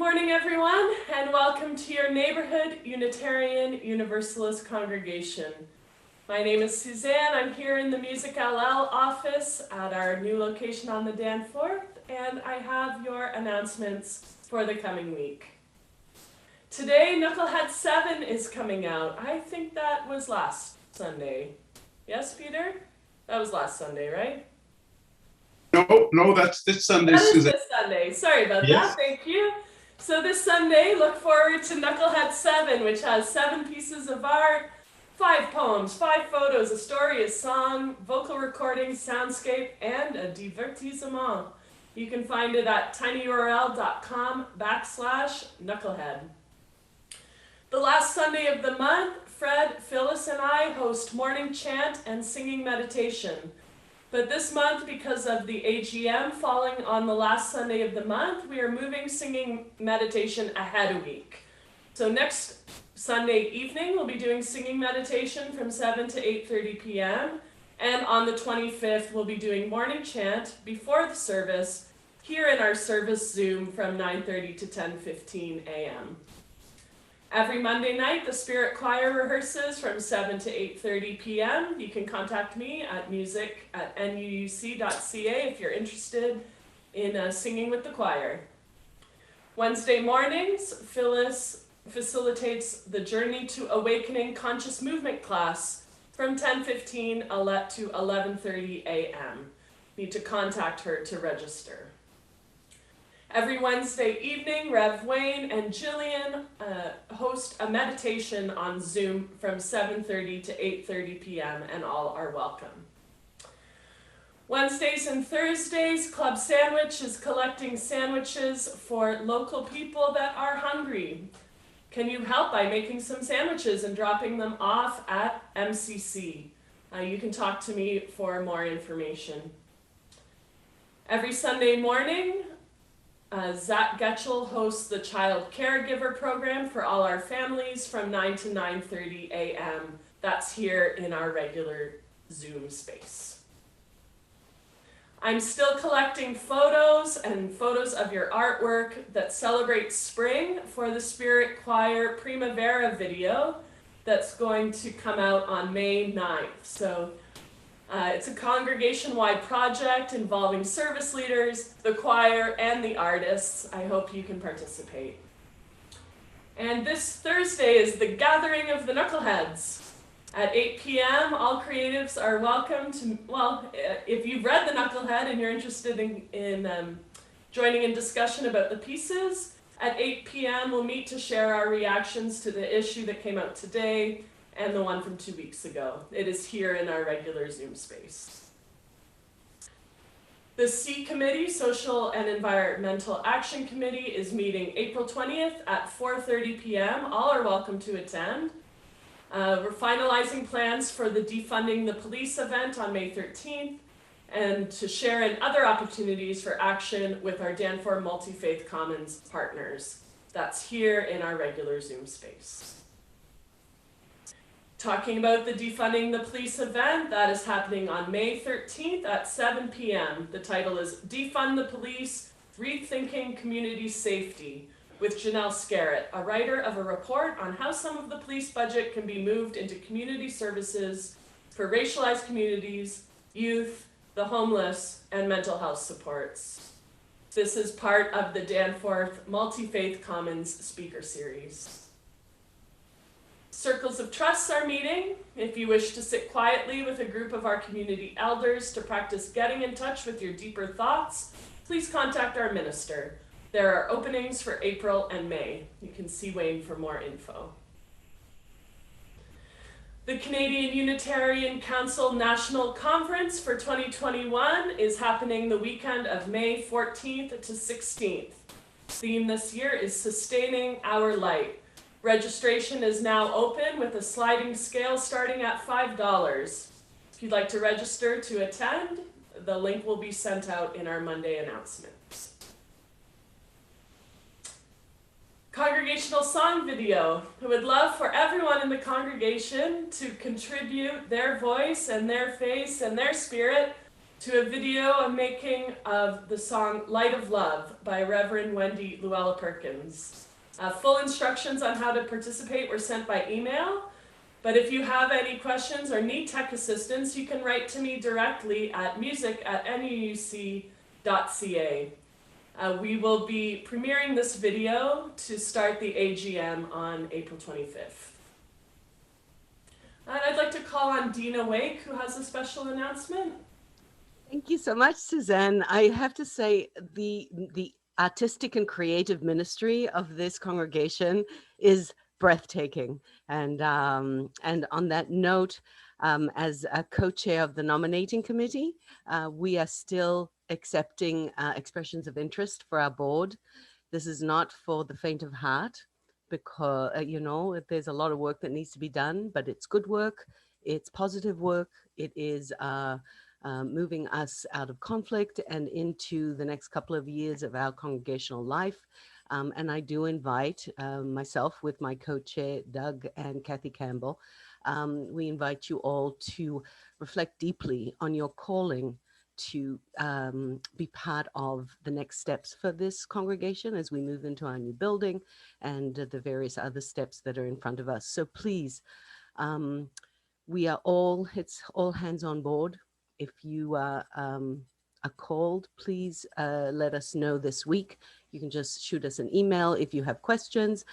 morning, everyone, and welcome to your neighborhood Unitarian Universalist congregation. My name is Susanne. I'm here in the Music LL office at our new location on the Danforth, and I have your announcements for the coming week. Today, Knucklehead 7 is coming out. I think that was last Sunday. Yes, Peter? That was last Sunday, right? No, that's this Sunday, That is Susanne. this Sunday. Sorry about Yes. that. Thank you. So this Sunday, look forward to Knucklehead 7, which has 7 pieces of art, 5 poems, 5 photos, a story, a song, vocal recording, soundscape, and a divertissement. You can find it at tinyurl.com/Knucklehead. The last Sunday of the month, Fred, Phyllis, and I host morning chant and singing meditation. But this month, because of the AGM falling on the last Sunday of the month, we are moving singing meditation ahead a week. So next Sunday evening, we'll be doing singing meditation from 7 to 8:30 p.m. And on the 25th, we'll be doing morning chant before the service here in our service Zoom from 9:30 to 10:15 a.m. Every Monday night, the Spirit Choir rehearses from 7 to 8:30 p.m. You can contact me at music@nuuc.ca if you're interested in singing with the choir. Wednesday mornings, Phyllis facilitates the Journey to Awakening Conscious Movement class from 10:15 to 11:30 a.m. Need to contact her to register. Every Wednesday evening, Rev Wayne and Jillian host a meditation on Zoom from 7:30 to 8:30 p.m. and all are welcome. Wednesdays and Thursdays, Club Sandwich is collecting sandwiches for local people that are hungry. Can you help by making some sandwiches and dropping them off at MCC? You can talk to me for more information. Every Sunday morning, Zack hosts the Child Caregiver program for all our families from 9 to 9:30 a.m. That's here in our regular Zoom space. I'm still collecting photos of your artwork that celebrates spring for the Spirit Choir Primavera video that's going to come out on May 9th. So it's a congregation-wide project involving service leaders, the choir, and the artists. I hope you can participate. And this Thursday is the Gathering of the Knuckleheads. At 8 p.m., all creatives are welcome to, if you've read The Knucklehead and you're interested in joining in discussion about the pieces, at 8 p.m. we'll meet to share our reactions to the issue that came out today and the one from 2 weeks ago. It is here in our regular Zoom space. The C Committee, Social and Environmental Action Committee, is meeting April 20th at 4:30 p.m. All are welcome to attend. We're finalizing plans for the Defunding the Police event on May 13th and to share in other opportunities for action with our Danforth Multi-Faith Commons partners. That's here in our regular Zoom space. Talking about the Defunding the Police event, that is happening on May 13th at 7 p.m. The title is Defund the Police, Rethinking Community Safety, with Janelle Scarrett, a writer of a report on how some of the police budget can be moved into community services for racialized communities, youth, the homeless, and mental health supports. This is part of the Danforth Multi-Faith Commons speaker series. Circles of Trust are meeting. If you wish to sit quietly with a group of our community elders to practice getting in touch with your deeper thoughts, please contact our minister. There are openings for April and May. You can see Wayne for more info. The Canadian Unitarian Council National Conference for 2021 is happening the weekend of May 14th to 16th. The theme this year is Sustaining Our Light. Registration is now open with a sliding scale starting at $5. If you'd like to register to attend, the link will be sent out in our Monday announcements. Congregational song video. I would love for everyone in the congregation to contribute their voice and their face and their spirit to a video of making of the song Light of Love by Reverend Wendy Luella Perkins. Full instructions on how to participate were sent by email, but if you have any questions or need tech assistance, you can write to me directly at music@nuuc.ca. We will be premiering this video to start the AGM on April 25th. And I'd like to call on Dina Wake, who has a special announcement. Thank you so much, Susanne. I have to say the artistic and creative ministry of this congregation is breathtaking. And on that note, as a co-chair of the nominating committee, we are still accepting expressions of interest for our board. This is not for the faint of heart, because there's a lot of work that needs to be done, but it's good work, it's positive work, it is moving us out of conflict and into the next couple of years of our congregational life. And I do invite myself with my co-chair, Doug and Kathy Campbell. We invite you all to reflect deeply on your calling to be part of the next steps for this congregation as we move into our new building and the various other steps that are in front of us. So please, it's all hands on board. If you are called, please let us know this week. You can just shoot us an email if you have questions.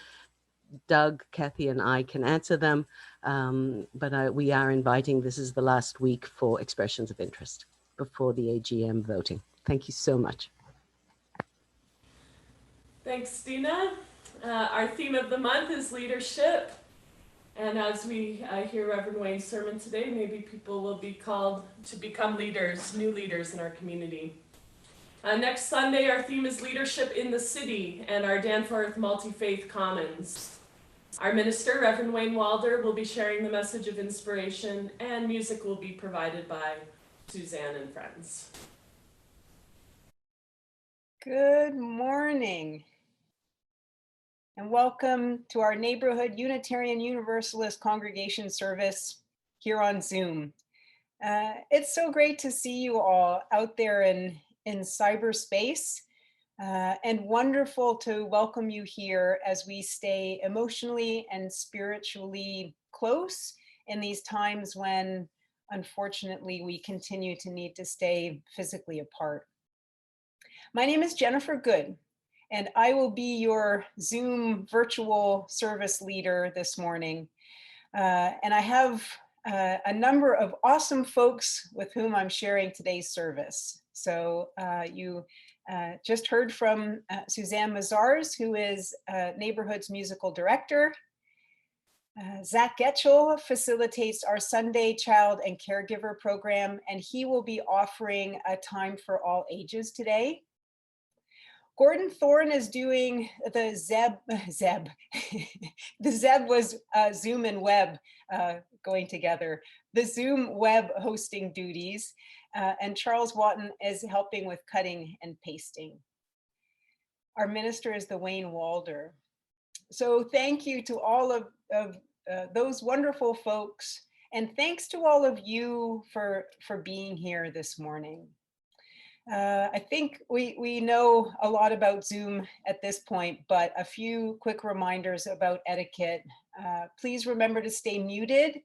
Doug, Kathy, and I can answer them. But we are inviting, this is the last week for expressions of interest before the AGM voting. Thank you so much. Thanks, Dina. Our theme of the month is leadership. And as we hear Reverend Wayne's sermon today, maybe people will be called to become leaders, new leaders in our community. Next Sunday, our theme is leadership in the city and our Danforth Multi-Faith Commons. Our minister, Reverend Wayne Walder, will be sharing the message of inspiration, and music will be provided by Susanne and friends. Good morning. And welcome to our neighborhood Unitarian Universalist congregation service here on Zoom. It's so great to see you all out there in cyberspace, and wonderful to welcome you here as we stay emotionally and spiritually close in these times when, unfortunately, we continue to need to stay physically apart. My name is Jennifer Good, and I will be your Zoom virtual service leader this morning. And I have a number of awesome folks with whom I'm sharing today's service. So you just heard from Susanne Mazars, who is Neighborhood's musical director. Zack facilitates our Sunday Child and Caregiver program, and he will be offering a time for all ages today. Gordon Thorne is doing the Zeb. The Zeb was Zoom and web going together. The Zoom web hosting duties, and Charles Watton is helping with cutting and pasting. Our minister is the Wayne Walder. So thank you to all of those wonderful folks, and thanks to all of you for being here this morning. I think we know a lot about Zoom at this point, but a few quick reminders about etiquette. Please remember to stay muted.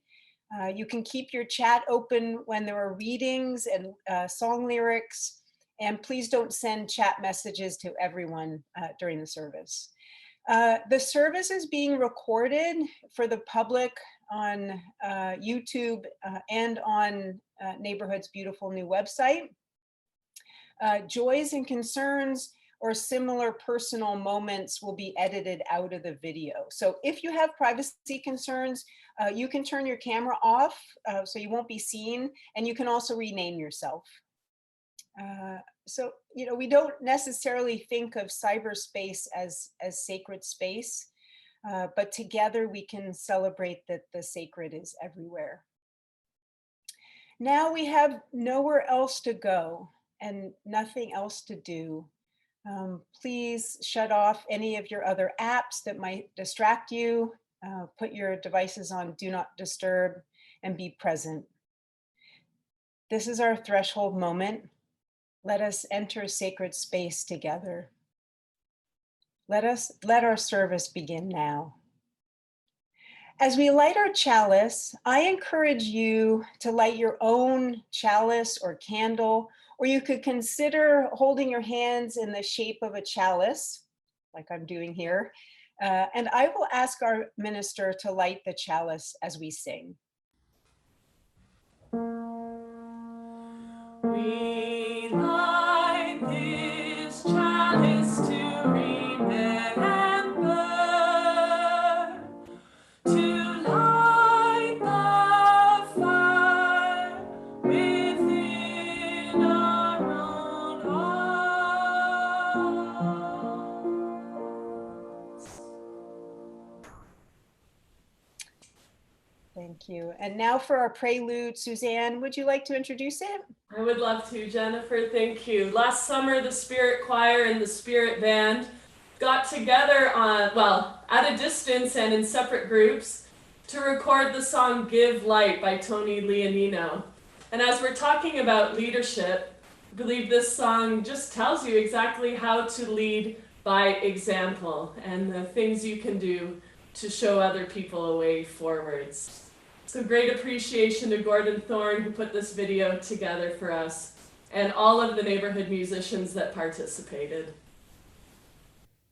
You can keep your chat open when there are readings and song lyrics, and please don't send chat messages to everyone during the service. The service is being recorded for the public on YouTube and on Neighborhood's beautiful new website. Joys and concerns or similar personal moments will be edited out of the video. So if you have privacy concerns, you can turn your camera off so you won't be seen, and you can also rename yourself. So, we don't necessarily think of cyberspace as sacred space, but together we can celebrate that the sacred is everywhere. Now we have nowhere else to go and nothing else to do. Please shut off any of your other apps that might distract you. Put your devices on Do Not Disturb and be present. This is our threshold moment. Let us enter sacred space together. Let our service begin now. As we light our chalice, I encourage you to light your own chalice or candle, or you could consider holding your hands in the shape of a chalice, like I'm doing here. And I will ask our minister to light the chalice as we sing. We light this chalice to remember, to light the fire within our own hearts. Thank you. And now for our prelude, Susanne, would you like to introduce it? I would love to, Jennifer, thank you. Last summer, the Spirit Choir and the Spirit Band got together at a distance and in separate groups to record the song Give Light by Tony Leonino. And as we're talking about leadership, I believe this song just tells you exactly how to lead by example and the things you can do to show other people a way forwards. So great appreciation to Gordon Thorne, who put this video together for us, and all of the neighborhood musicians that participated.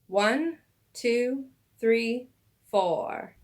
1, 2, 3, 4.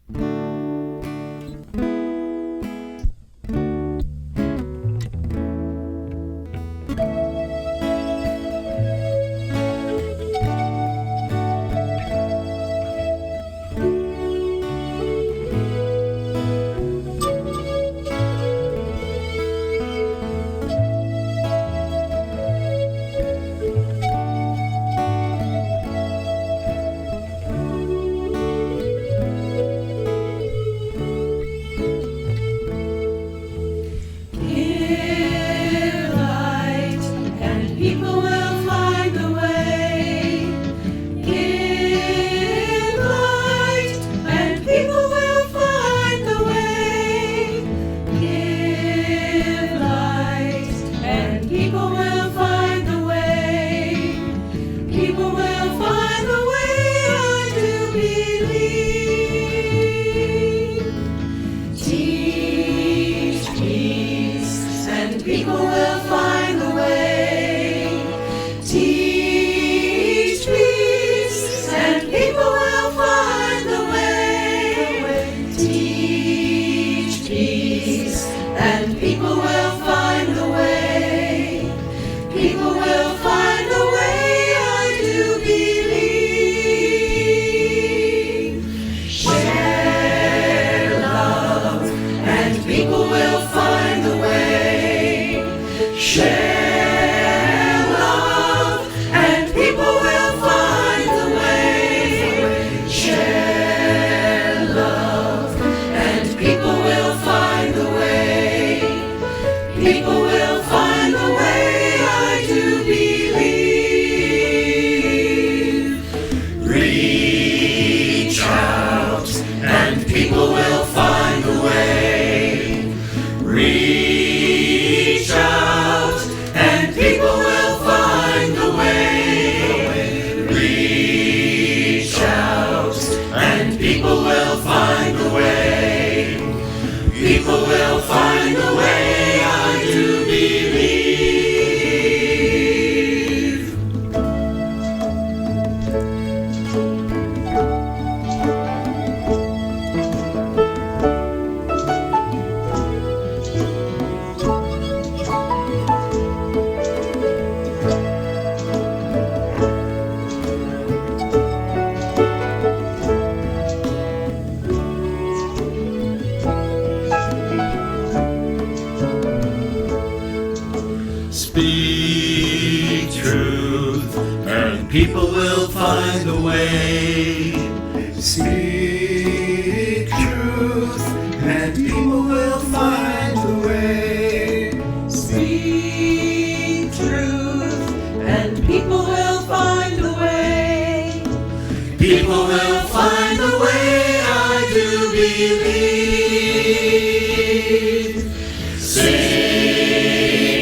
Speak truth, and people will find a way. Speak truth, and people will find a way. Speak truth, and people will find a way. People will find a way, I do believe. Sing.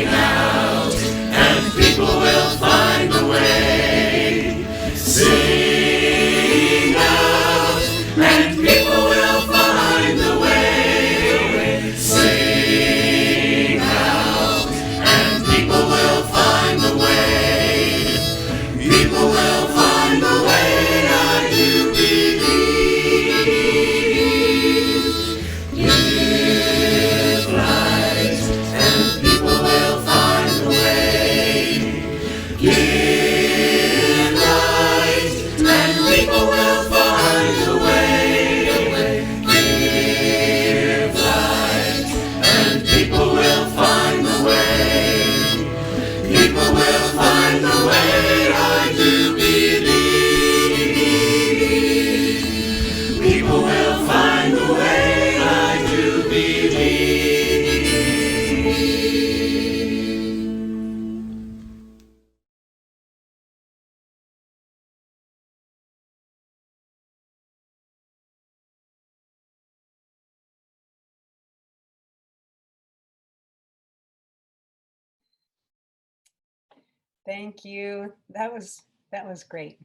Thank you. That was great.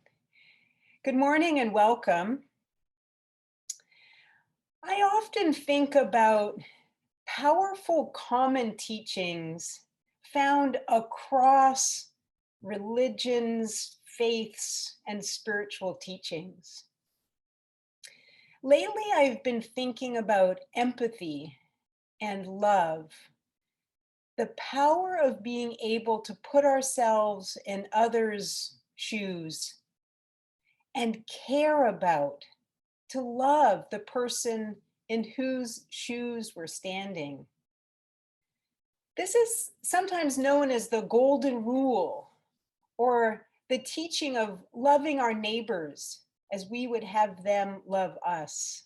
Good morning and welcome. I often think about powerful common teachings found across religions, faiths, and spiritual teachings. Lately, I've been thinking about empathy and love, the power of being able to put ourselves in others' shoes and care about, to love the person in whose shoes we're standing. This is sometimes known as the golden rule, or the teaching of loving our neighbors as we would have them love us.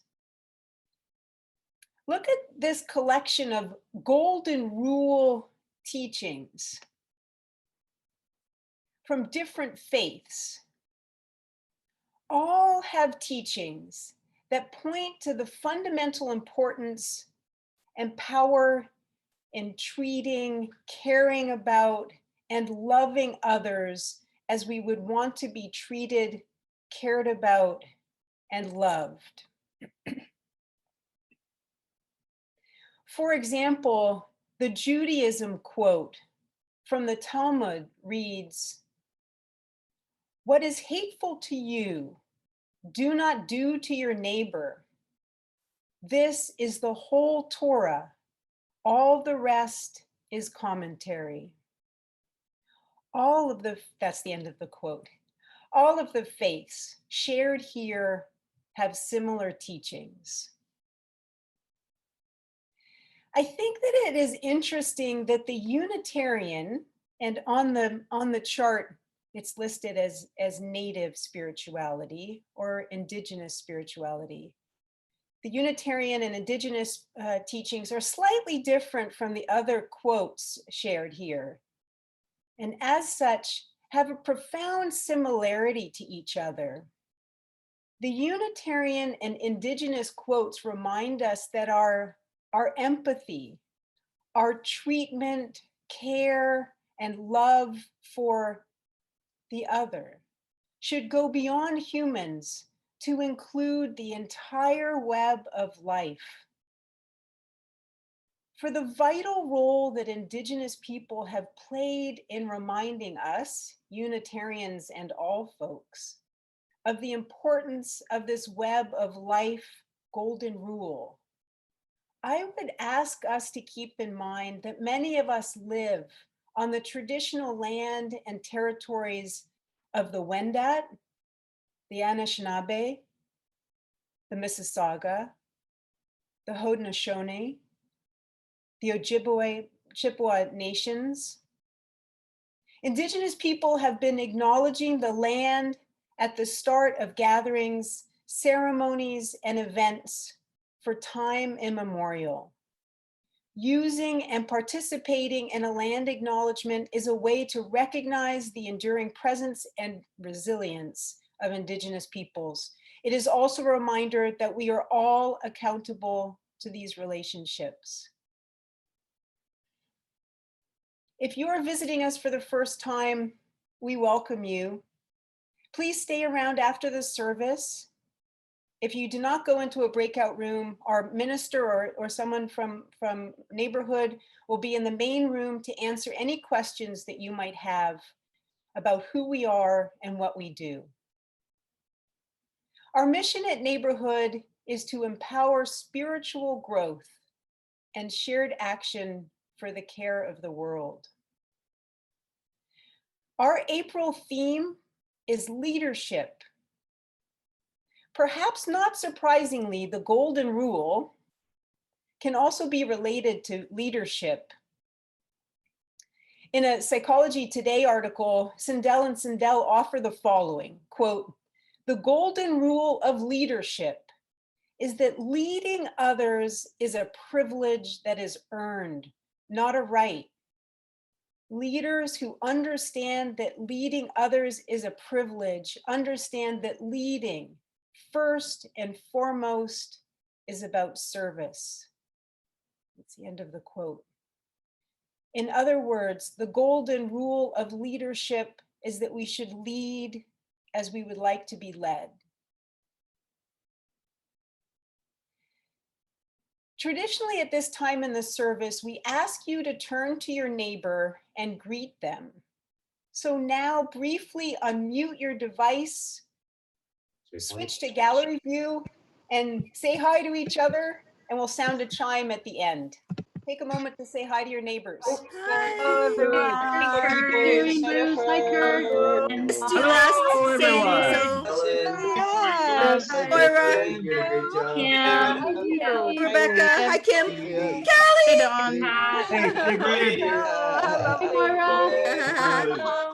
Look at this collection of golden rule teachings from different faiths. All have teachings that point to the fundamental importance and power in treating, caring about, and loving others as we would want to be treated, cared about, and loved. For example, the Judaism quote from the Talmud reads, "What is hateful to you, do not do to your neighbor. This is the whole Torah. All the rest is commentary." That's the end of the quote. All of the faiths shared here have similar teachings. I think that it is interesting that the Unitarian, and on the chart, it's listed as native spirituality or indigenous spirituality. The Unitarian and indigenous teachings are slightly different from the other quotes shared here, and as such, have a profound similarity to each other. The Unitarian and indigenous quotes remind us that our empathy, our treatment, care, and love for the other should go beyond humans to include the entire web of life. For the vital role that Indigenous people have played in reminding us, Unitarians and all folks, of the importance of this web of life golden rule, I would ask us to keep in mind that many of us live on the traditional land and territories of the Wendat, the Anishinaabe, the Mississauga, the Haudenosaunee, the Ojibwe, Chippewa nations. Indigenous people have been acknowledging the land at the start of gatherings, ceremonies, and events for time immemorial. Using and participating in a land acknowledgement is a way to recognize the enduring presence and resilience of Indigenous peoples. It is also a reminder that we are all accountable to these relationships. If you are visiting us for the first time, we welcome you. Please stay around after the service. If you do not go into a breakout room, our minister or someone from neighborhood will be in the main room to answer any questions that you might have about who we are and what we do. Our mission at Neighborhood is to empower spiritual growth and shared action for the care of the world. Our April theme is leadership. Perhaps not surprisingly, the golden rule can also be related to leadership. In a Psychology Today article, Sindel and Sindel offer the following, quote, "The golden rule of leadership is that leading others is a privilege that is earned, not a right. Leaders who understand that leading others is a privilege understand that leading, first and foremost, is about service." That's the end of the quote. In other words, the golden rule of leadership is that we should lead as we would like to be led. Traditionally, at this time in the service, we ask you to turn to your neighbor and greet them. So now briefly unmute your device, switch to gallery view, and say hi to each other, and we'll sound a chime at the end. Take a moment to say hi to your neighbors. Hello, everyone. Hi, Kurt. Hello, everyone. Yes. Moira. Kim. Rebecca. Hi, Kim. Hey, Kelly. Dawn.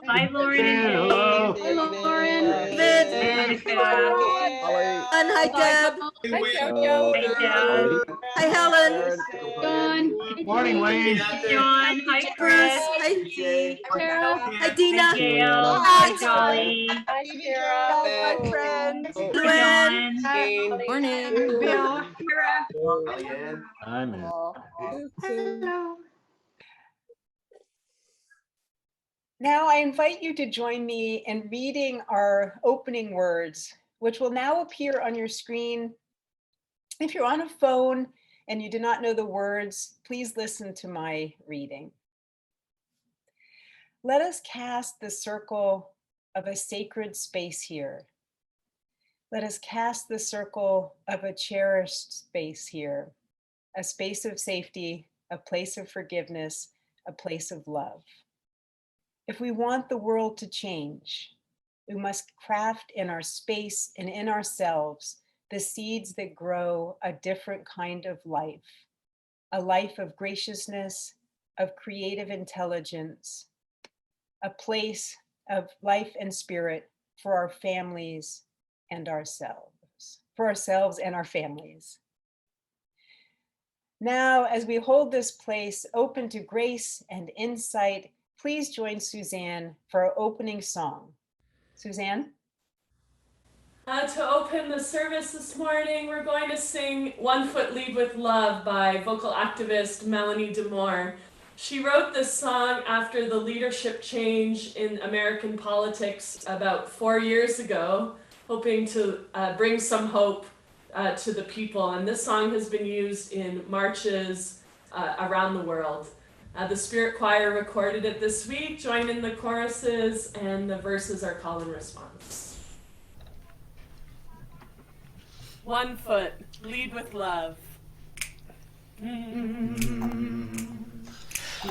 Hi, Lauren and Hello. Dave. Hi, Lauren. Vince. Erica. And hi, Deb. Hi, Deb. Hi, Helen. John. Morning, Wayne. John. Hi, Bruce. Chris. Hi. Hi, Dina. Gail. Hi. Hi, Dolly. My friend. Luann. John. Morning. Bill. I'm in. Hello. Now I invite you to join me in reading our opening words, which will now appear on your screen. If you're on a phone and you do not know the words, please listen to my reading. Let us cast the circle of a sacred space here. Let us cast the circle of a cherished space here, a space of safety, a place of forgiveness, a place of love. If we want the world to change, we must craft in our space and in ourselves the seeds that grow a different kind of life, a life of graciousness, of creative intelligence, a place of life and spirit for our families and ourselves, for ourselves and our families. Now, as we hold this place open to grace and insight, please join Susanne for our opening song. Susanne? To open the service this morning, we're going to sing One Foot Lead with Love by vocal activist Melanie DeMore. She wrote this song after the leadership change in American politics about 4 years ago, hoping to bring some hope to the people. And this song has been used in marches around the world. The Spirit Choir recorded it this week, joined in the choruses, and the verses are call and response. 1 foot, lead with love.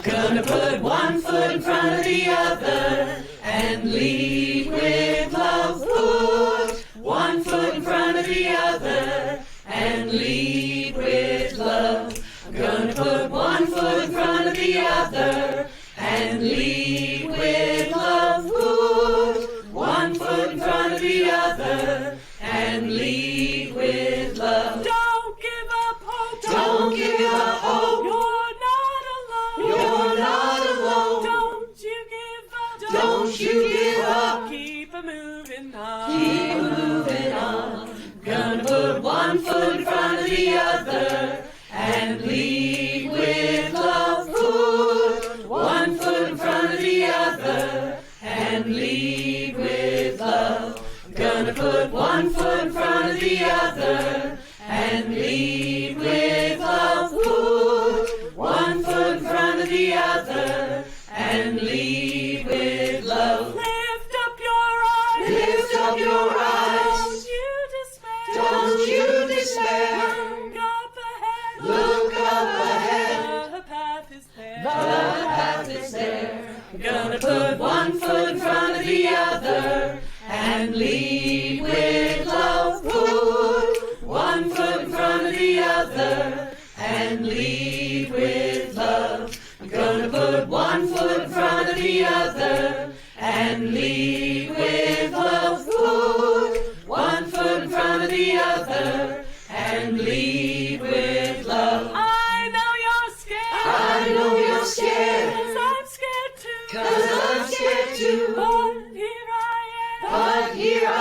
Gonna put 1 foot in front of the other and lead with love. Put 1 foot in front of the other and lead with love. Gonna put 1 foot in front of the other and lead with love. Put 1 foot in front of the other and lead with love. Don't give up hope. Don't give up hope. You're not alone. You're not alone. Don't you give up. Don't you give up. Keep a moving on. Keep moving on. Gonna put 1 foot in front of the other and lead with love. Put 1 foot in front of the other and lead with love. Gonna put 1 foot in front of the other and lead with love. Put 1 foot in front of the other and lead with love. Lift up your eyes. Lift up your eyes. Don't you despair. Don't you despair. Look up ahead. Look up ahead. The path is there. The path is there. Gonna put 1 foot in front of the other and lead with love. Put 1 foot in front of the other and lead with love. Gonna put 1 foot in front of the other and lead with love. Put 1 foot in front of the other and lead with love. I know you're scared. I know you're scared. 'Cause I'm scared too. 'Cause I'm scared too. But here I am. But here I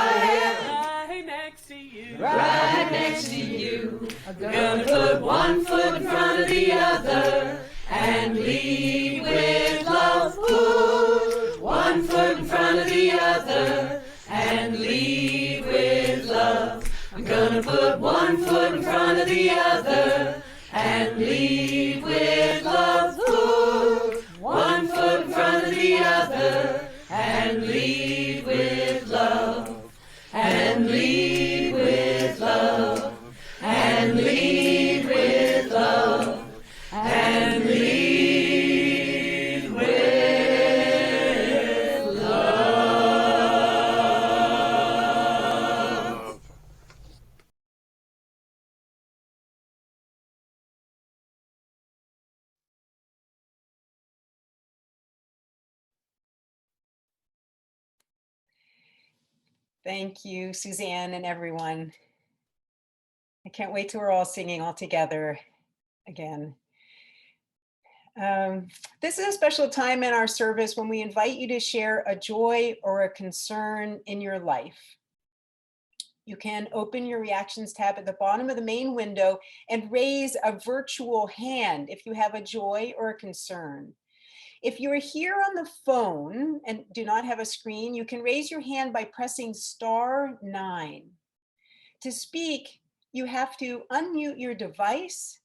am. Right next to you. Right next to you. I'm gonna put 1 foot in front of the other and lead with Gonna put one foot in front of the other and lead with love. Put one foot in front of the other and lead with love. And lead with love. And lead with love. And lead with love. Thank you, Suzanne and everyone. I can't wait till we're all singing all together again. This is a special time in our service when we invite you to share a joy or a concern in your life. You can open your reactions tab at the bottom of the main window and raise a virtual hand if you have a joy or a concern. If you're here on the phone and do not have a screen, you can raise your hand by pressing *9. To speak, you have to unmute your device,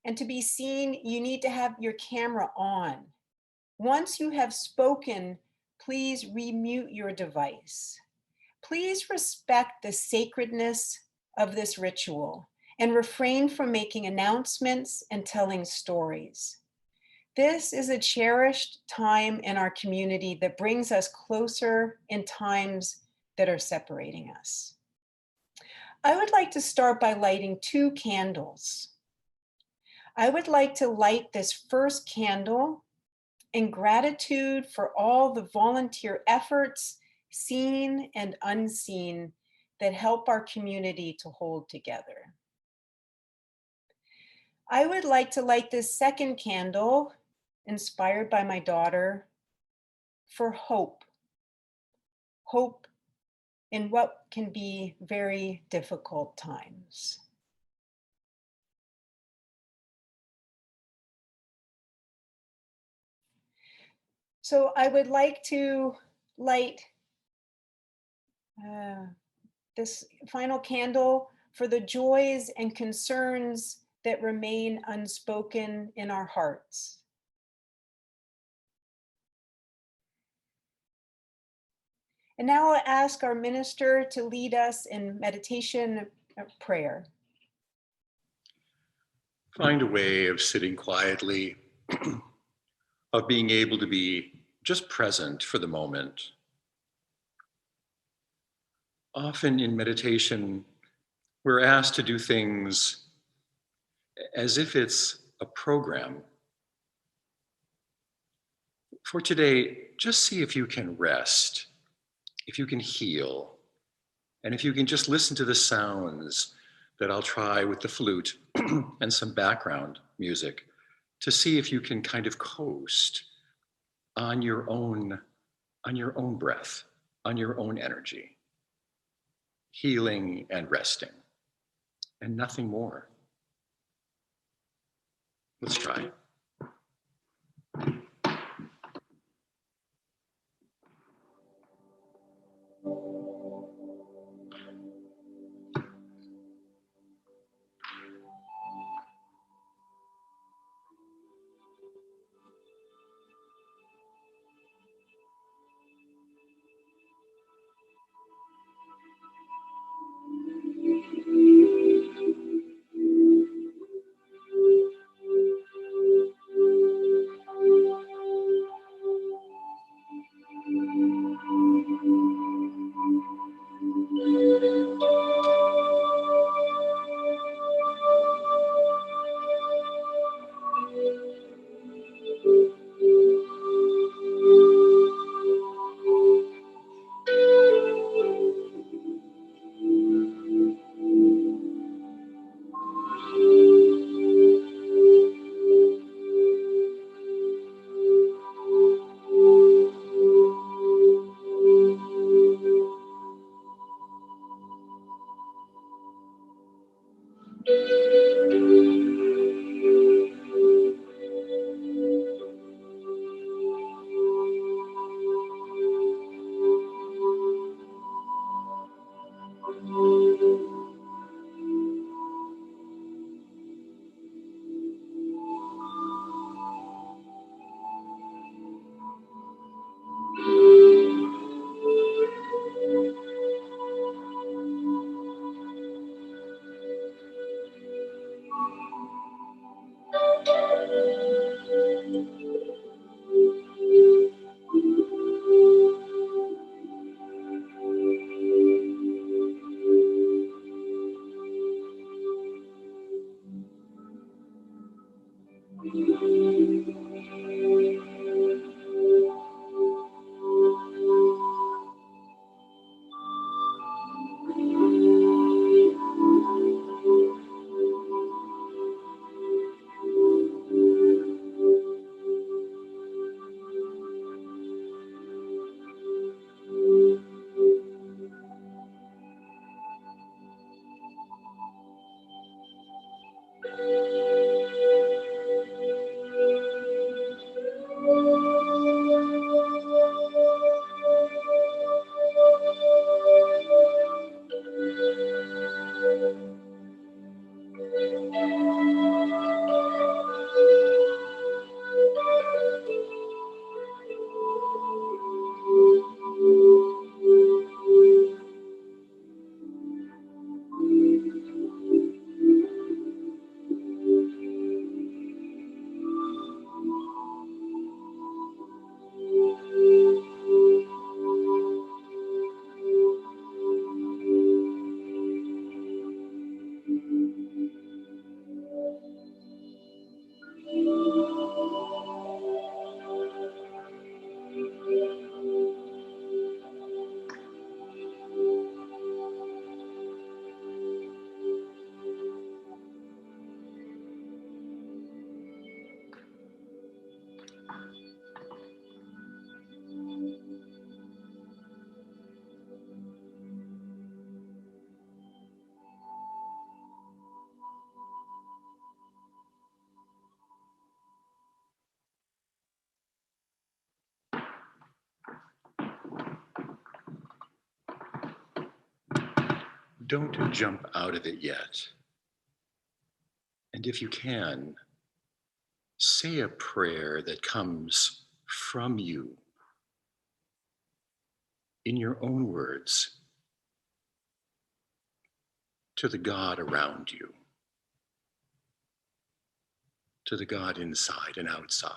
and to be seen, you need to have your camera on. Once you have spoken, please remute your device. Please respect the sacredness of this ritual and refrain from making announcements and telling stories. This is a cherished time in our community that brings us closer in times that are separating us. I would like to start by lighting 2 candles. I would like to light this first candle in gratitude for all the volunteer efforts, seen and unseen, that help our community to hold together. I would like to light this second candle, inspired by my daughter, for hope. Hope in what can be very difficult times. So I would like to light this final candle for the joys and concerns that remain unspoken in our hearts. And now I'll ask our minister to lead us in meditation prayer. Find a way of sitting quietly, of being able to be just present for the moment. Often in meditation, we're asked to do things as if it's a program. For today, just see if you can rest, if you can heal, and if you can just listen to the sounds that I'll try with the flute and some background music to see if you can kind of coast on your own breath, on your own energy, healing and resting, and nothing more. Let's try. don't jump out of it yet. And if you can, say a prayer that comes from you in your own words to the God around you, to the God inside and outside.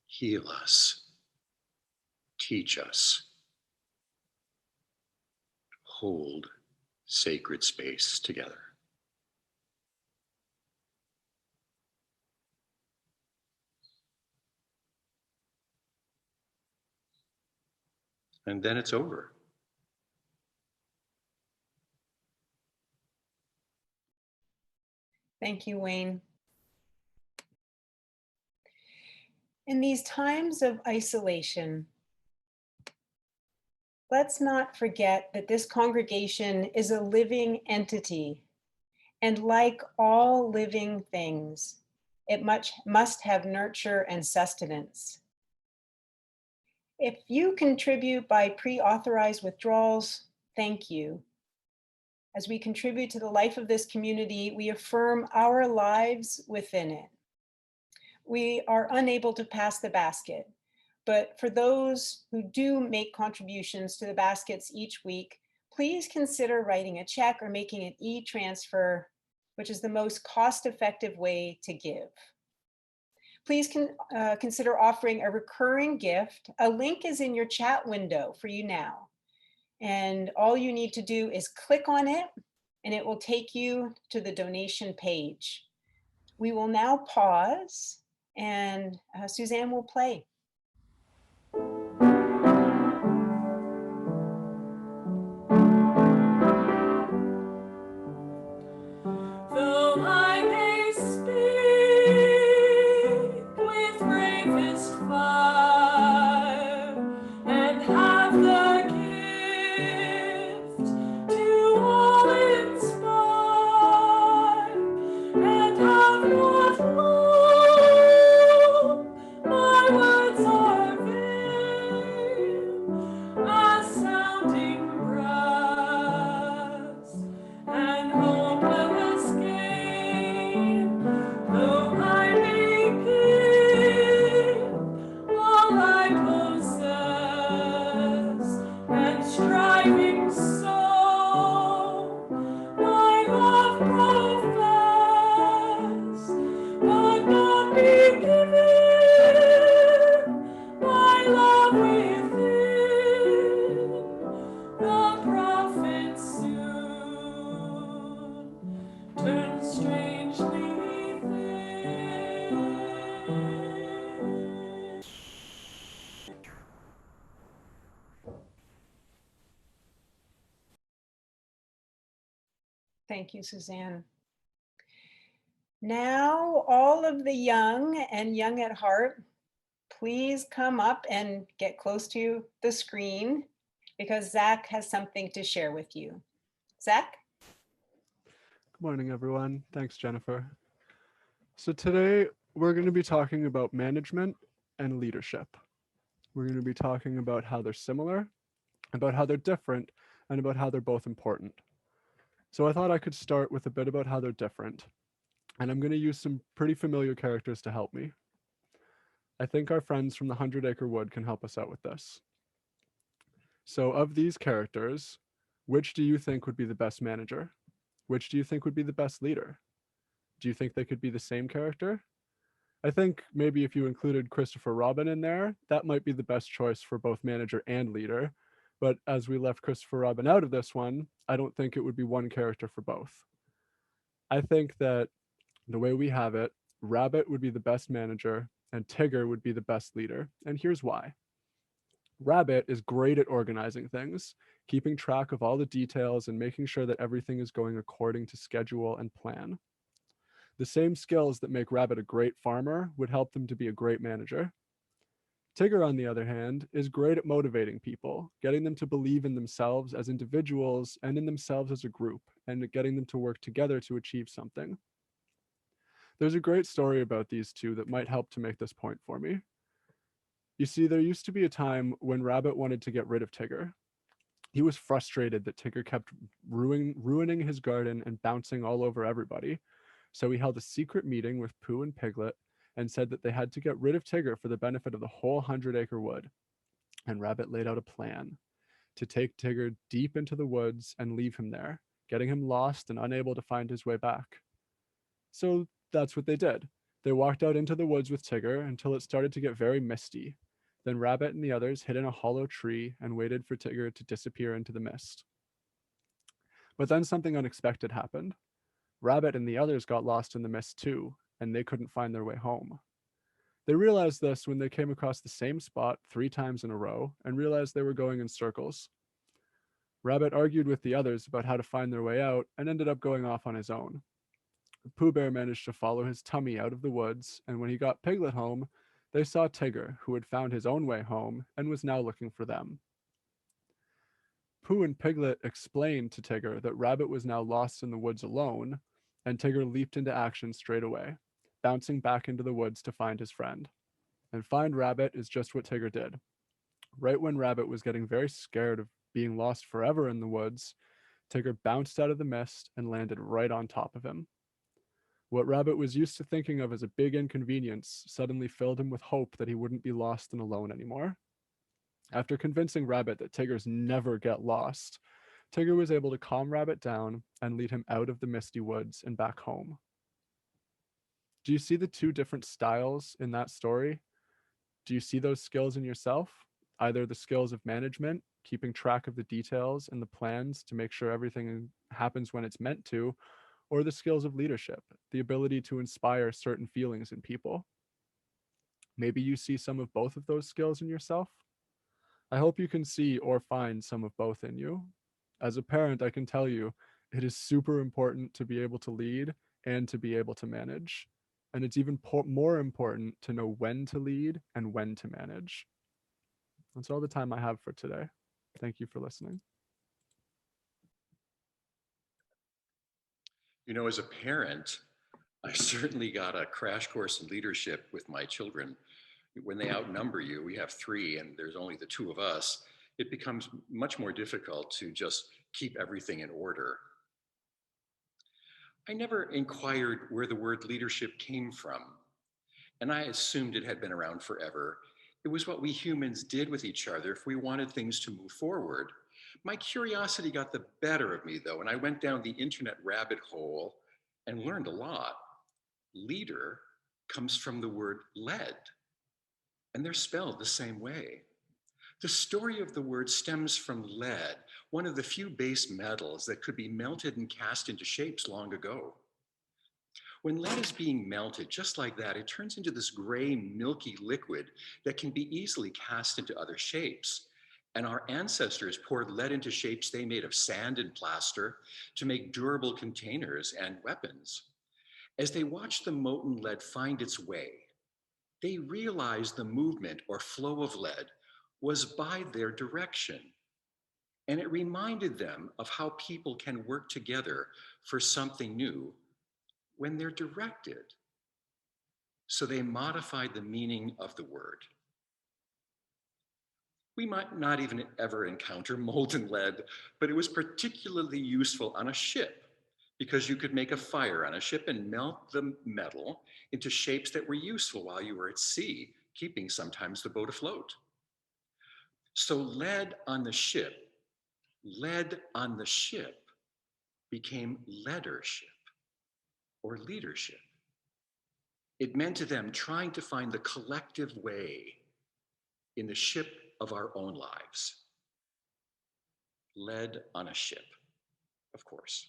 Heal us, teach us, hold sacred space together. And then it's over. Thank you, Wayne. In these times of isolation, let's not forget that this congregation is a living entity, and like all living things, it must have nurture and sustenance. If you contribute by pre-authorized withdrawals, thank you. As we contribute to the life of this community, we affirm our lives within it. We are unable to pass the basket, but for those who do make contributions to the baskets each week, please consider writing a check or making an e-transfer, which is the most cost-effective way to give. Please consider offering a recurring gift. A link is in your chat window for you now. And all you need to do is click on it and it will take you to the donation page. We will now pause and Susanne will play. Though I may speak with bravest fire and have the gift to all inspire and have not love, my words are vain as sounding brass and hopeless gain. Though I may give all I possess and striving so my love profess, but not be given my love within, the prophet soon turns strangely thin. Thank you, Susanne. Now, all of the young and young at heart, please come up and get close to the screen because Zack has something to share with you. Zack? Good morning, everyone. Thanks, Jennifer. So today we're going to be talking about management and leadership. We're going to be talking about how they're similar, about how they're different, and about how they're both important. So I thought I could start with a bit about how they're different. And I'm going to use some pretty familiar characters to help me. I think our friends from the 100 Acre Wood can help us out with this. So of these characters, which do you think would be the best manager? Which do you think would be the best leader? Do you think they could be the same character? I think maybe if you included Christopher Robin in there, that might be the best choice for both manager and leader. But as we left Christopher Robin out of this one, I don't think it would be one character for both. I think that the way we have it, Rabbit would be the best manager and Tigger would be the best leader. And here's why. Rabbit is great at organizing things, keeping track of all the details and making sure that everything is going according to schedule and plan. The same skills that make Rabbit a great farmer would help them to be a great manager. Tigger, on the other hand, is great at motivating people, getting them to believe in themselves as individuals and in themselves as a group, and getting them to work together to achieve something. There's a great story about these two that might help to make this point for me. You see, there used to be a time when Rabbit wanted to get rid of Tigger. He was frustrated that Tigger kept ruining his garden and bouncing all over everybody. So he held a secret meeting with Pooh and Piglet and said that they had to get rid of Tigger for the benefit of the whole 100-acre wood. And Rabbit laid out a plan to take Tigger deep into the woods and leave him there, getting him lost and unable to find his way back. So that's what they did. They walked out into the woods with Tigger until it started to get very misty. Then Rabbit and the others hid in a hollow tree and waited for Tigger to disappear into the mist. But then something unexpected happened. Rabbit and the others got lost in the mist too, and they couldn't find their way home. They realized this when they came across the same spot 3 times in a row and realized they were going in circles. Rabbit argued with the others about how to find their way out and ended up going off on his own. Pooh Bear managed to follow his tummy out of the woods, and when he got Piglet home, they saw Tigger, who had found his own way home and was now looking for them. Pooh and Piglet explained to Tigger that Rabbit was now lost in the woods alone, and Tigger leaped into action straight away, bouncing back into the woods to find his friend. And find Rabbit is just what Tigger did. Right when Rabbit was getting very scared of being lost forever in the woods, Tigger bounced out of the mist and landed right on top of him. What Rabbit was used to thinking of as a big inconvenience suddenly filled him with hope that he wouldn't be lost and alone anymore. After convincing Rabbit that Tiggers never get lost, Tigger was able to calm Rabbit down and lead him out of the misty woods and back home. Do you see the 2 different styles in that story? Do you see those skills in yourself? Either the skills of management, keeping track of the details and the plans to make sure everything happens when it's meant to, or the skills of leadership, the ability to inspire certain feelings in people. Maybe you see some of both of those skills in yourself. I hope you can see or find some of both in you. As a parent, I can tell you, it is super important to be able to lead and to be able to manage. And it's even more important to know when to lead and when to manage. That's all the time I have for today. Thank you for listening. You know, as a parent, I certainly got a crash course in leadership with my children. When they outnumber you, we have 3 and there's only the 2 of us, it becomes much more difficult to just keep everything in order. I never inquired where the word leadership came from, and I assumed it had been around forever. It was what we humans did with each other if we wanted things to move forward. My curiosity got the better of me, though, and I went down the internet rabbit hole and learned a lot. Leader comes from the word led, and they're spelled the same way. The story of the word stems from lead, one of the few base metals that could be melted and cast into shapes long ago. When lead is being melted, just like that, it turns into this gray, milky liquid that can be easily cast into other shapes. And our ancestors poured lead into shapes they made of sand and plaster to make durable containers and weapons. As they watched the molten lead find its way, they realized the movement or flow of lead was by their direction. And it reminded them of how people can work together for something new when they're directed. So they modified the meaning of the word. We might not even ever encounter molten lead, but it was particularly useful on a ship because you could make a fire on a ship and melt the metal into shapes that were useful while you were at sea, keeping sometimes the boat afloat. So lead on the ship became leadership or leadership. It meant to them trying to find the collective way in the ship of our own lives. Lead on a ship, of course.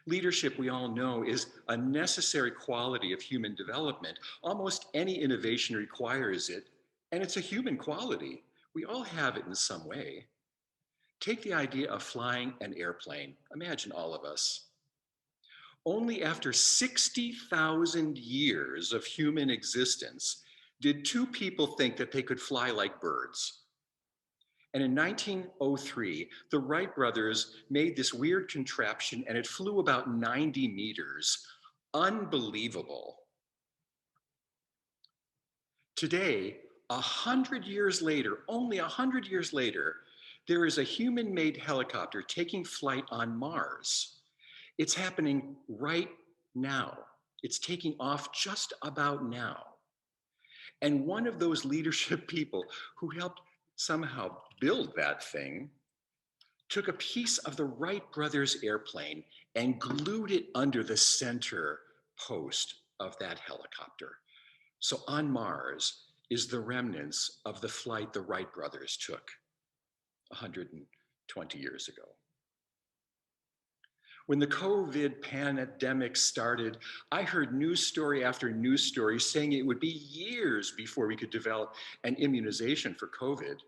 Leadership, we all know, is a necessary quality of human development. Almost any innovation requires it, and it's a human quality. We all have it in some way. Take the idea of flying an airplane. Imagine all of us. Only after 60,000 years of human existence did two people think that they could fly like birds. And in 1903, the Wright brothers made this weird contraption and it flew about 90 meters. Unbelievable. Today, 100 years later, only 100 years later, there is a human-made helicopter taking flight on Mars. It's happening right now. It's taking off just about now. And one of those leadership people who helped somehow build that thing took a piece of the Wright brothers airplane and glued it under the center post of that helicopter. So on Mars is the remnants of the flight the Wright brothers took 120 years ago. When the COVID pandemic started, I heard news story after news story saying it would be years before we could develop an immunization for COVID.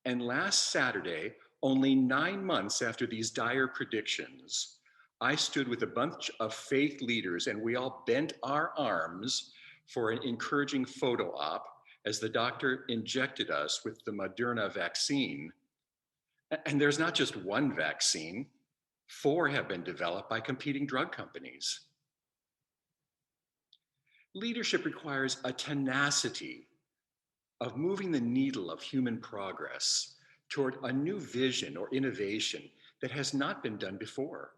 And last Saturday, only 9 months after these dire predictions, I stood with a bunch of faith leaders and we all bent our arms for an encouraging photo op as the doctor injected us with the Moderna vaccine. And there's not just one vaccine, 4 have been developed by competing drug companies. Leadership requires a tenacity of moving the needle of human progress toward a new vision or innovation that has not been done before.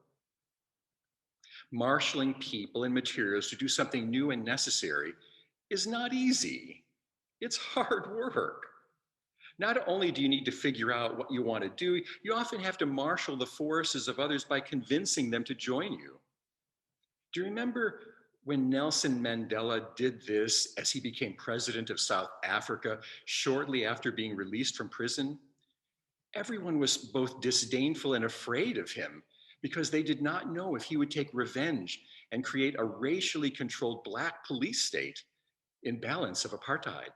Marshaling people and materials to do something new and necessary is not easy. It's hard work. Not only do you need to figure out what you want to do, you often have to marshal the forces of others by convincing them to join you. Do you remember when Nelson Mandela did this as he became president of South Africa shortly after being released from prison? Everyone was both disdainful and afraid of him because they did not know if he would take revenge and create a racially controlled Black police state in balance of apartheid.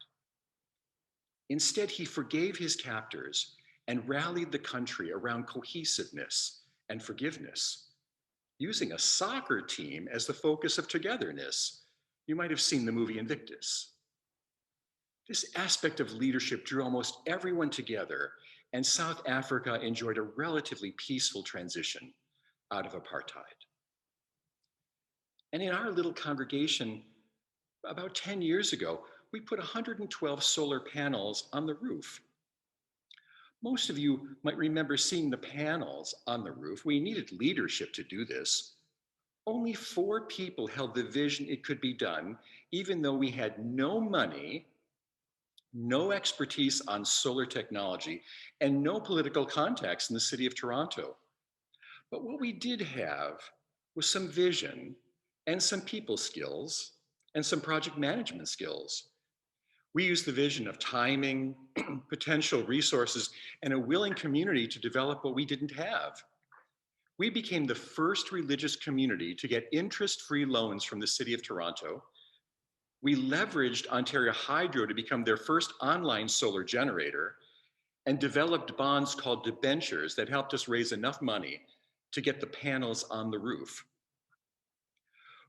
Instead, he forgave his captors and rallied the country around cohesiveness and forgiveness, using a soccer team as the focus of togetherness. You might have seen the movie Invictus. This aspect of leadership drew almost everyone together, and South Africa enjoyed a relatively peaceful transition out of apartheid. And in our little congregation, about 10 years ago, we put 112 solar panels on the roof. Most of you might remember seeing the panels on the roof. We needed leadership to do this. Only 4 people held the vision it could be done, even though we had no money, no expertise on solar technology, and no political contacts in the city of Toronto. But what we did have was some vision and some people skills and some project management skills. We used the vision of timing, potential resources, and a willing community to develop what we didn't have. We became the first religious community to get interest-free loans from the city of Toronto. We leveraged Ontario Hydro to become their first online solar generator and developed bonds called debentures that helped us raise enough money to get the panels on the roof.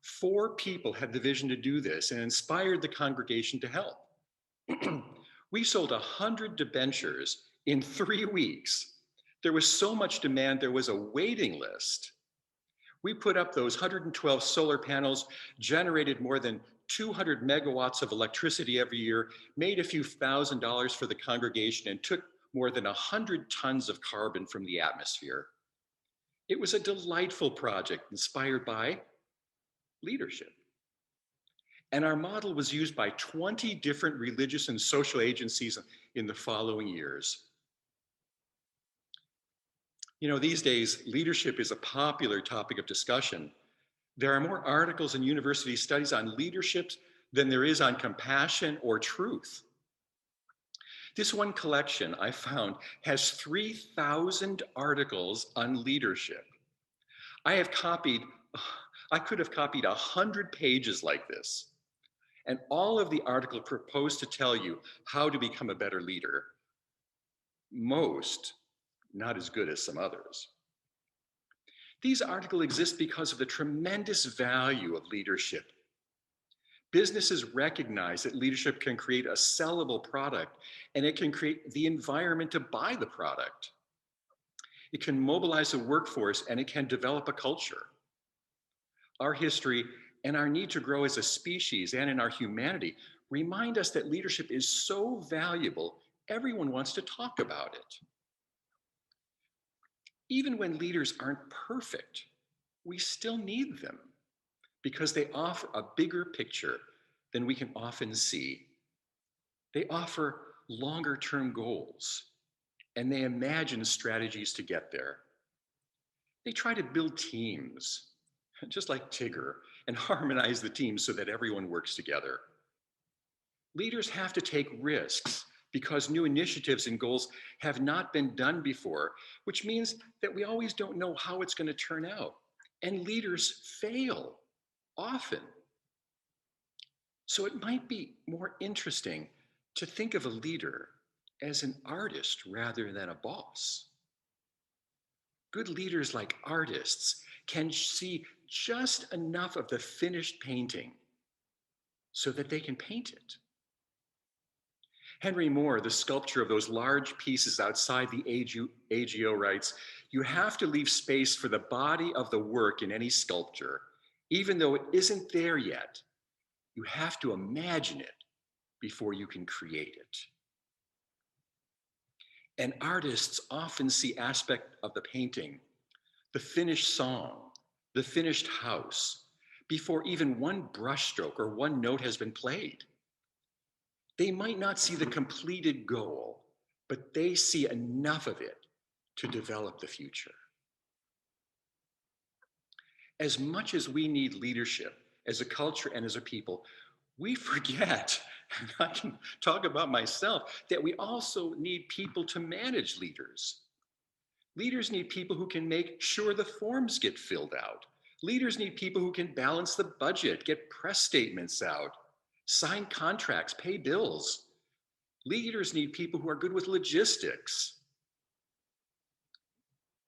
4 people had the vision to do this and inspired the congregation to help. We sold 100 debentures in 3 weeks. There was so much demand, there was a waiting list. We put up those 112 solar panels, generated more than 200 megawatts of electricity every year, made a few $1,000s for the congregation, and took more than 100 tons of carbon from the atmosphere. It was a delightful project inspired by leadership. And our model was used by 20 different religious and social agencies in the following years. You know, these days, leadership is a popular topic of discussion. There are more articles and university studies on leadership than there is on compassion or truth. This one collection I found has 3,000 articles on leadership. I could have copied 100 pages like this. And all of the articles propose to tell you how to become a better leader. Most not as good as some others. These articles exist because of the tremendous value of leadership. Businesses recognize that leadership can create a sellable product, and it can create the environment to buy the product. It can mobilize a workforce, and it can develop a culture. Our history and our need to grow as a species and in our humanity remind us that leadership is so valuable, everyone wants to talk about it. Even when leaders aren't perfect, we still need them because they offer a bigger picture than we can often see. They offer longer-term goals, and they imagine strategies to get there. They try to build teams, just like Tigger, and harmonize the team so that everyone works together. Leaders have to take risks because new initiatives and goals have not been done before, which means that we always don't know how it's going to turn out. And leaders fail often. So it might be more interesting to think of a leader as an artist rather than a boss. Good leaders, like artists, can see just enough of the finished painting so that they can paint it. Henry Moore, the sculptor of those large pieces outside the AGO, writes, "You have to leave space for the body of the work in any sculpture. Even though it isn't there yet, you have to imagine it before you can create it." And artists often see aspects of the painting, the finished song, the finished house, before even one brushstroke or one note has been played. They might not see the completed goal, but they see enough of it to develop the future. As much as we need leadership as a culture and as a people, we forget, and I can talk about myself, that we also need people to manage leaders. Leaders need people who can make sure the forms get filled out. Leaders need people who can balance the budget, get press statements out, sign contracts, pay bills. Leaders need people who are good with logistics.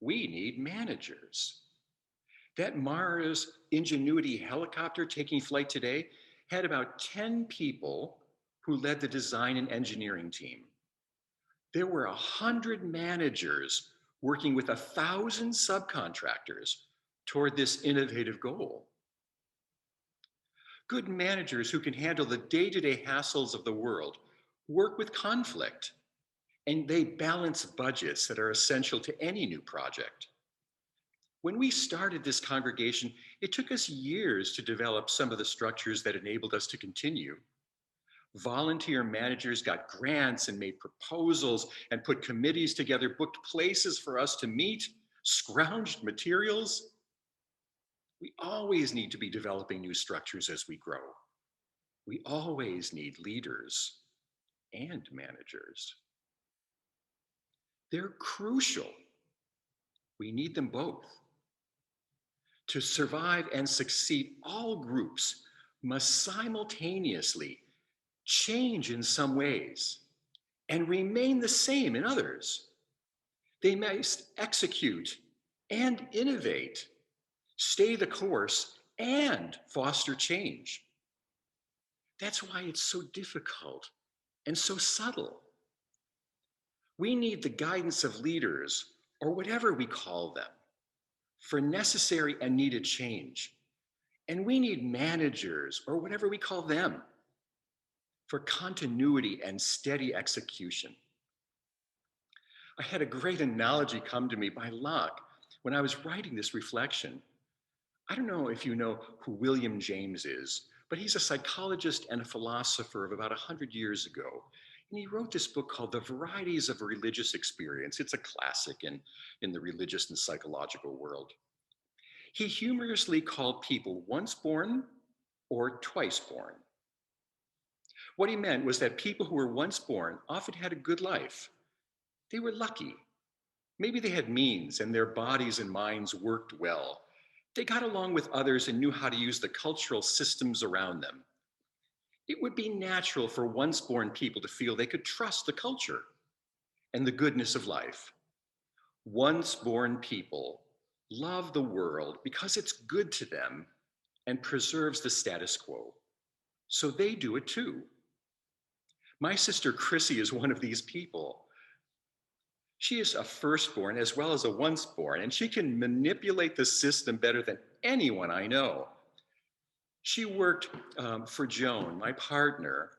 We need managers. That Mars Ingenuity helicopter taking flight today had about 10 people who led the design and engineering team. There were 100 managers working with 1,000 subcontractors toward this innovative goal. Good managers who can handle the day-to-day hassles of the world work with conflict, and they balance budgets that are essential to any new project. When we started this congregation, it took us years to develop some of the structures that enabled us to continue. Volunteer managers got grants and made proposals and put committees together, booked places for us to meet, scrounged materials. We always need to be developing new structures as we grow. We always need leaders and managers. They're crucial. We need them both. To survive and succeed, all groups must simultaneously change in some ways and remain the same in others. They must execute and innovate, stay the course, and foster change. That's why it's so difficult and so subtle. We need the guidance of leaders, or whatever we call them, for necessary and needed change. And we need managers, or whatever we call them, for continuity and steady execution. I had a great analogy come to me by luck when I was writing this reflection. I don't know if you know who William James is, but he's a psychologist and a philosopher of about 100 years ago. And he wrote this book called The Varieties of Religious Experience. It's a classic in the religious and psychological world. He humorously called people once born or twice born. What he meant was that people who were once born often had a good life. They were lucky. Maybe they had means and their bodies and minds worked well. They got along with others and knew how to use the cultural systems around them. It would be natural for once born people to feel they could trust the culture and the goodness of life. Once born people love the world because it's good to them and preserves the status quo. So they do it too. My sister Chrissy is one of these people. She is a firstborn as well as a once-born, and she can manipulate the system better than anyone I know. She worked for Joan, my partner,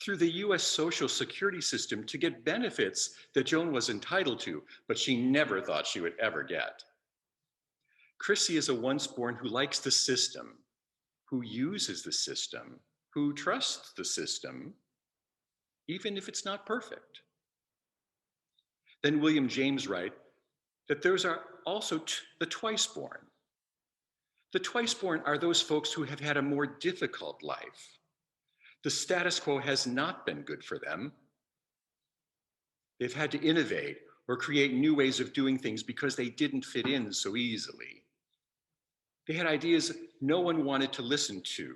through the US Social Security system to get benefits that Joan was entitled to, but she never thought she would ever get. Chrissy is a once-born who likes the system, who uses the system, who trusts the system, even if it's not perfect. Then William James writes that those are also the twice-born. The twice-born are those folks who have had a more difficult life. The status quo has not been good for them. They've had to innovate or create new ways of doing things because they didn't fit in so easily. They had ideas no one wanted to listen to.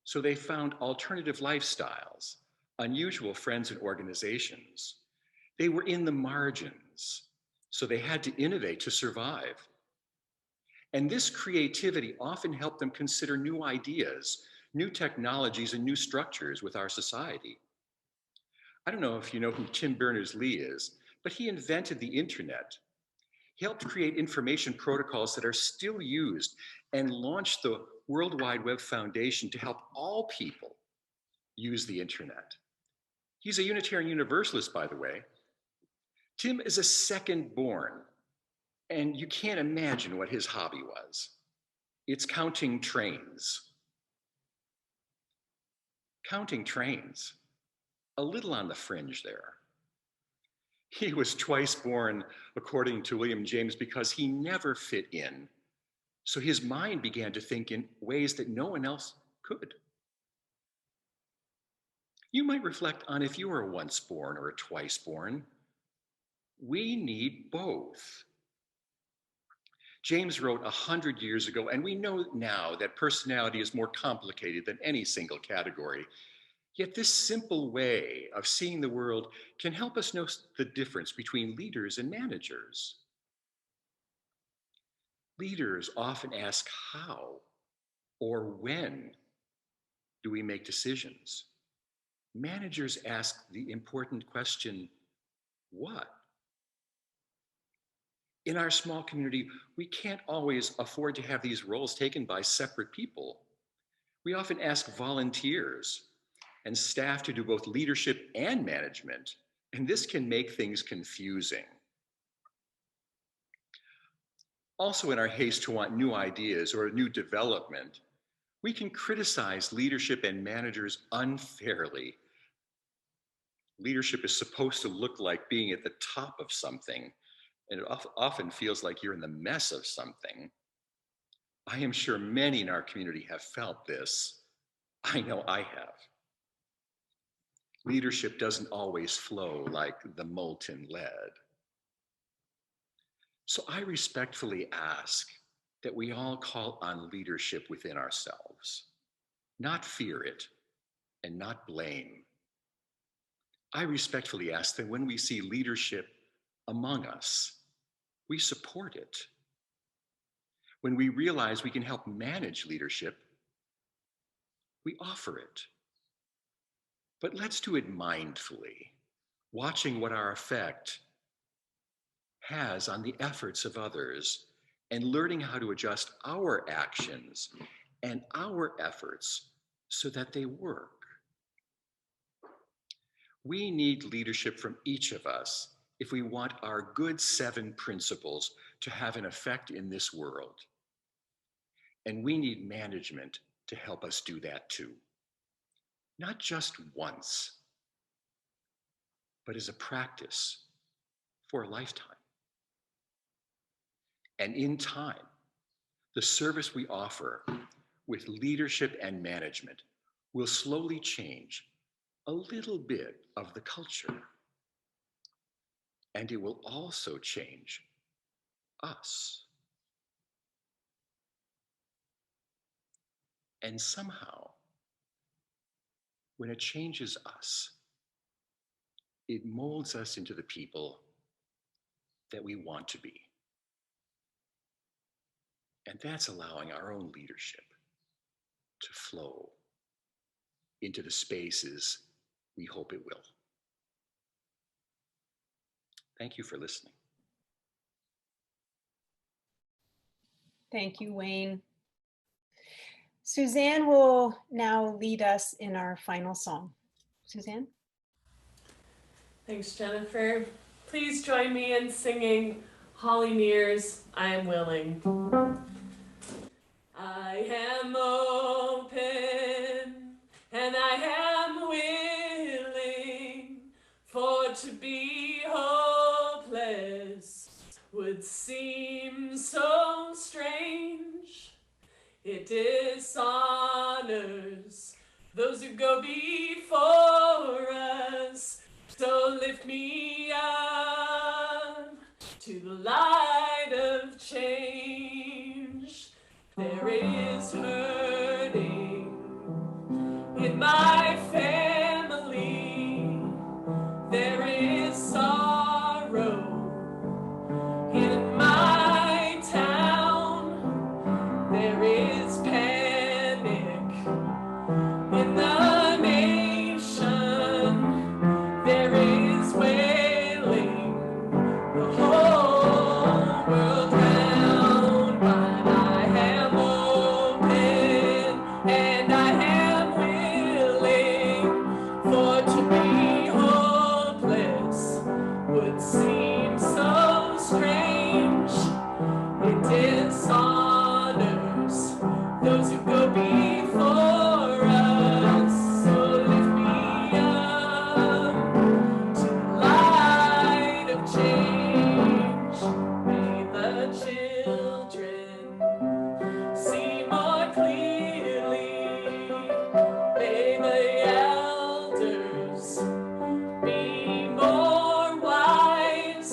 So they found alternative lifestyles, unusual friends and organizations. They were in the margins, so they had to innovate to survive. And this creativity often helped them consider new ideas, new technologies, and new structures with our society. I don't know if you know who Tim Berners-Lee is, but he invented the internet. He helped create information protocols that are still used and launched the World Wide Web Foundation to help all people use the internet. He's a Unitarian Universalist, by the way. Tim is a second born, and you can't imagine what his hobby was. It's counting trains. Counting trains, a little on the fringe there. He was twice born, according to William James, because he never fit in. So his mind began to think in ways that no one else could. You might reflect on if you were a once born or a twice born. We need both. James wrote 100 years ago, and we know now that personality is more complicated than any single category. Yet this simple way of seeing the world can help us know the difference between leaders and managers. Leaders often ask how or when do we make decisions? Managers ask the important question, what? In our small community, we can't always afford to have these roles taken by separate people. We often ask volunteers and staff to do both leadership and management, and this can make things confusing. Also, in our haste to want new ideas or a new development, we can criticize leadership and managers unfairly. Leadership is supposed to look like being at the top of something, and it often feels like you're in the mess of something. I am sure many in our community have felt this. I know I have. Leadership doesn't always flow like the molten lead. So I respectfully ask that we all call on leadership within ourselves, not fear it and not blame. I respectfully ask that when we see leadership among us, we support it. When we realize we can help manage leadership, we offer it. But let's do it mindfully, watching what our effect has on the efforts of others and learning how to adjust our actions and our efforts so that they work. We need leadership from each of us if we want our good 7 principles to have an effect in this world. And we need management to help us do that too. Not just once, but as a practice for a lifetime. And in time, the service we offer with leadership and management will slowly change a little bit of the culture. And it will also change us. And somehow, when it changes us, it molds us into the people that we want to be. And that's allowing our own leadership to flow into the spaces we hope it will. Thank you for listening. Thank you, Wayne. Susanne will now lead us in our final song. Susanne? Thanks, Jennifer. Please join me in singing Holly Near's I Am Willing. I am open and I am willing, for to be hopeless would seem so strange. It dishonors those who go before us. So lift me up to the light of change. There is hurting in my family. There is sorrow in my town. There is panic in the nation. There is wailing the whole world round. But I am open and I am willing, for to be hopeless would seem so strange. It dishonors those who go before us. So lift me up to the light of change. May the children see more clearly. May the elders be more wise.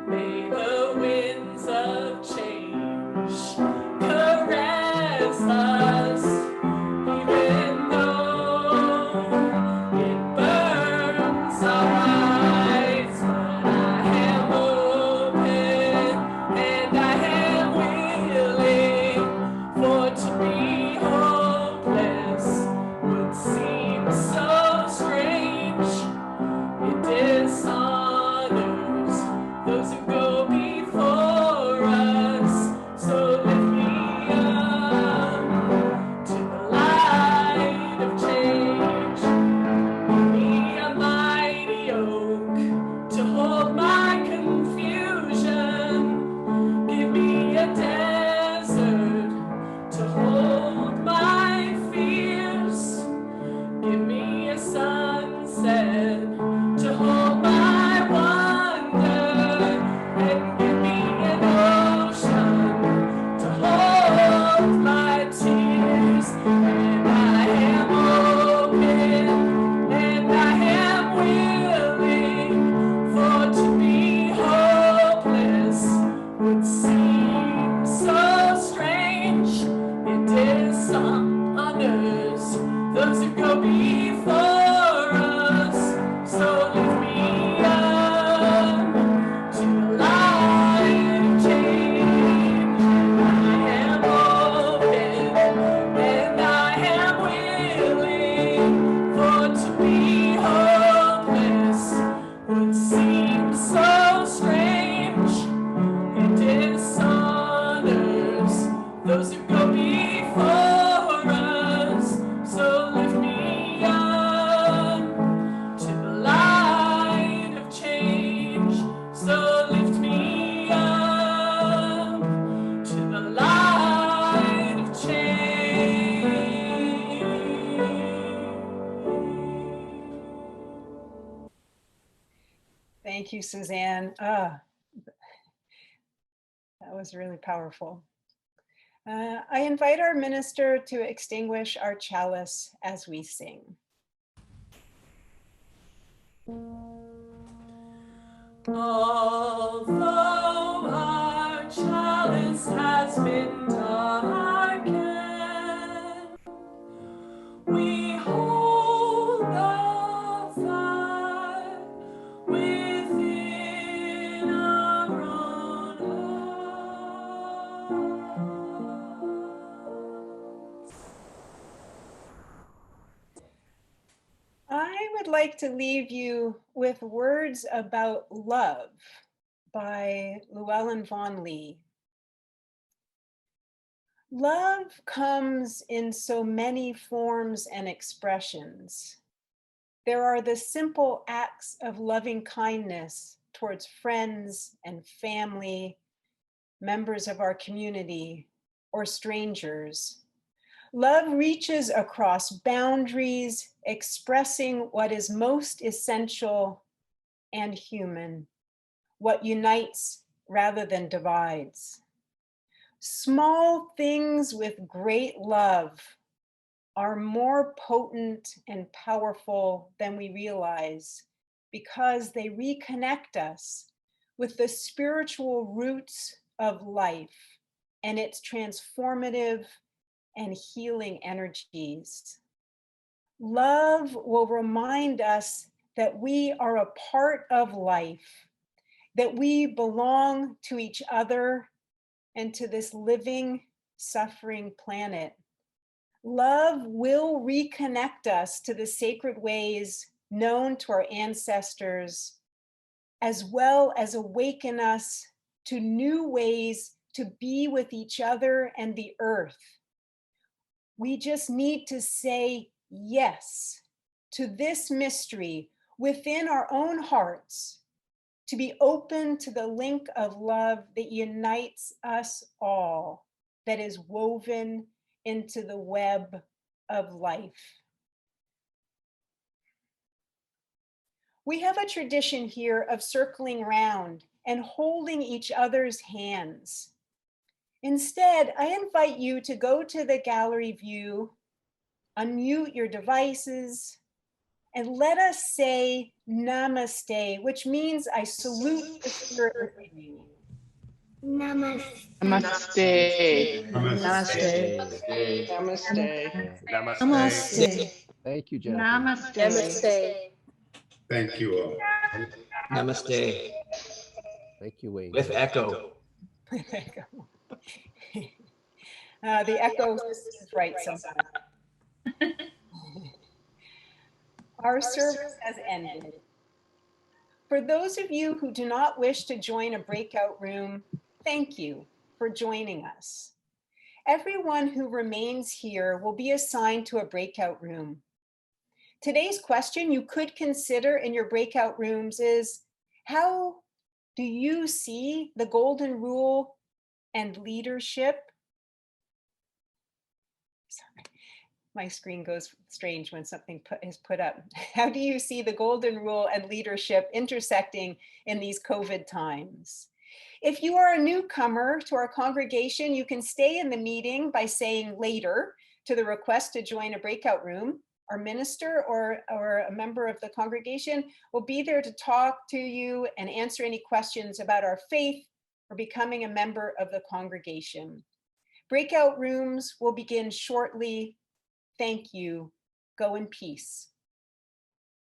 May the winds of change caress us, even though it burns our eyes. But I am open and I am willing, for to be hopeless would seem so strange. It dishonors those who go before us. So lift me up to the light of change. Give me a mighty oak to hold my confusion. Give me a desert to hold my fears. Give me a sunset to hold my wonder, and give me an ocean to hold my tears. And I am open and I am willing, for to be hopeless would seem so strange. It dishonors those who go before us. So lift me up to the light of change. I am open and I am willing, for to be hopeless would seem so strange. It dishonors those who go before us. So lift me up to the light of change. So lift me up to the light of change. Thank you, Susanne. That was really powerful. I invite our minister to extinguish our chalice as we sing. Although our chalice has been darkened, we hold the fire within our own hearts. like to leave you with words about love by Llewellyn Vaughan Lee. Love comes in so many forms and expressions. There are the simple acts of loving kindness towards friends and family, members of our community, or strangers. Love reaches across boundaries, expressing what is most essential and human, what unites rather than divides. Small things with great love are more potent and powerful than we realize because they reconnect us with the spiritual roots of life and its transformative and healing energies. Love will remind us that we are a part of life, that we belong to each other and to this living, suffering planet. Love will reconnect us to the sacred ways known to our ancestors, as well as awaken us to new ways to be with each other and the earth. We just need to say yes to this mystery within our own hearts, to be open to the link of love that unites us all, that is woven into the web of life. We have a tradition here of circling around and holding each other's hands. Instead, I invite you to go to the gallery view, unmute your devices, and let us say namaste, which means I salute the spirit within you. Namaste. Namaste. Namaste. Namaste. Namaste. Thank you, Jennifer. Namaste. Thank you all. Namaste. Thank you, Wayne. With echo. The echo is right sometimes. Our service has ended. For those of you who do not wish to join a breakout room, thank you for joining us. Everyone who remains here will be assigned to a breakout room. Today's question you could consider in your breakout rooms is, how do you see the golden rule and leadership? Sorry, my screen goes strange when something is put up. How do you see the golden rule and leadership intersecting in these COVID times? If you are a newcomer to our congregation, you can stay in the meeting by saying later to the request to join a breakout room. Our minister or a member of the congregation will be there to talk to you and answer any questions about our faith or becoming a member of the congregation. Breakout rooms will begin shortly. Thank you. Go in peace.